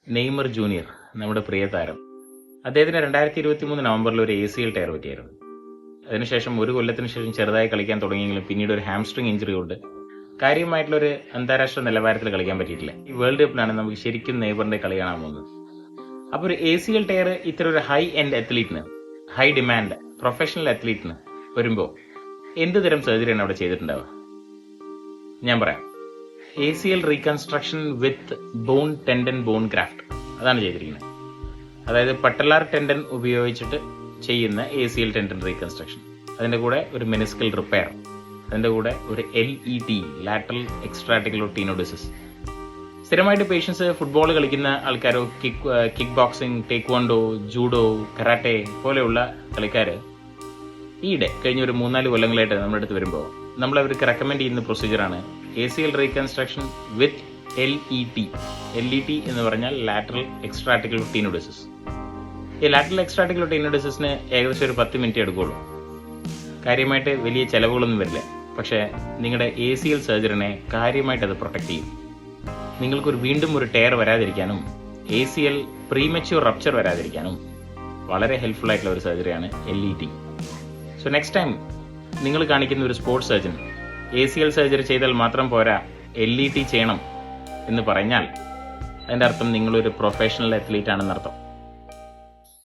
Neymar junior, നമ്മുടെ പ്രിയ താരം. അദ്ദേഹത്തിന് 2023 നവംബറിൽ ഒരു ACL ടയർ പറ്റിയായിരുന്നു. അതിനുശേഷം ഒരു കൊല്ലത്തിന് ശേഷം ചെറുതായി കളിക്കാൻ തുടങ്ങിയെങ്കിലും പിന്നീട് ഒരു ഹാംസ്ട്രിങ് ഇഞ്ചറി കൊണ്ട് കാര്യമായിട്ടുള്ള ഒരു അന്താരാഷ്ട്ര നിലവാരത്തിൽ കളിക്കാൻ പറ്റിയിട്ടില്ല. ഈ വേൾഡ് കപ്പിലാണ് നമുക്ക് ശരിക്കും നെയ്മറിന്റെ കളി കാണാൻ പോകുന്നത്. അപ്പോൾ ഒരു ACL ടയർ ഇത്തരം ഒരു ഹൈ എൻഡ് അത്ലീറ്റിന്, ഹൈ ഡിമാൻഡ് പ്രൊഫഷണൽ അത്ലീറ്റിന് വരുമ്പോൾ എന്ത് തരം സർജറിയാണ് അവിടെ ചെയ്തിട്ടുണ്ടാവുക? ഞാൻ പറയാം. ACL reconstruction with bone tendon bone graft, അതാണ് ചെയ്തിരിക്കുന്നത്. അതായത് പട്ടലാർ ടെൻഡൻ ഉപയോഗിച്ചിട്ട് ചെയ്യുന്ന ACL ടെൻഡൻ റീകൺസ്ട്രക്ഷൻ. അതിൻ്റെ കൂടെ ഒരു മെനിസ്കൽ റിപ്പയർ, അതിൻ്റെ കൂടെ ഒരു LET, ലാറ്ററൽ എക്സ്ട്രാർട്ടിക്കുലർ ടെനോഡിസിസ്. സ്ഥിരമായിട്ട് പേഷ്യൻസ് ഫുട്ബോൾ കളിക്കുന്ന ആൾക്കാരോ, കിക്ക് ബോക്സിംഗ്, ടേക്വാൻഡോ, ജൂഡോ, കരാട്ടെ പോലെയുള്ള കളിക്കാർ ഈയിടെ കഴിഞ്ഞ ഒരു 3-4 കൊല്ലങ്ങളായിട്ട് നമ്മുടെ അടുത്ത് വരുമ്പോൾ നമ്മൾ അവർക്ക് റെക്കമെൻഡ് ചെയ്യുന്ന പ്രൊസീജിയറാണ് ACL റീകൺസ്ട്രക്ഷൻ വിത്ത് LET. LET എന്ന് പറഞ്ഞാൽ ലാറ്ററൽ എക്സ്ട്രാർട്ടിക്കുലർ ടെനോഡിസിസ്. ഈ ലാറ്ററൽ എക്സ്ട്രാർട്ടിക്കുലർ ടെനോഡിസിന് ഏകദേശം ഒരു 10 മിനിറ്റ് എടുക്കുകയുള്ളൂ. കാര്യമായിട്ട് വലിയ ചിലവുകളൊന്നും വരില്ല. പക്ഷേ നിങ്ങളുടെ ACL സർജറിനെ കാര്യമായിട്ട് അത് പ്രൊട്ടക്ട് ചെയ്യും. നിങ്ങൾക്കൊരു വീണ്ടും ഒരു ടയർ വരാതിരിക്കാനും ACL പ്രീമച്യൂർ റപ്ചർ വരാതിരിക്കാനും വളരെ ഹെൽപ്ഫുൾ ആയിട്ടുള്ള ഒരു സർജറിയാണ് LET. സോ നെക്സ്റ്റ് ടൈം നിങ്ങൾ കാണിക്കുന്ന ഒരു സ്പോർട്സ് സർജൻ ACL സർജറി ചെയ്താൽ മാത്രം പോരാ, LET ചെയ്യണം എന്ന് പറഞ്ഞാൽ അതിൻ്റെ അർത്ഥം നിങ്ങളൊരു പ്രൊഫഷണൽ അത്ലീറ്റ് ആണെന്നർത്ഥം.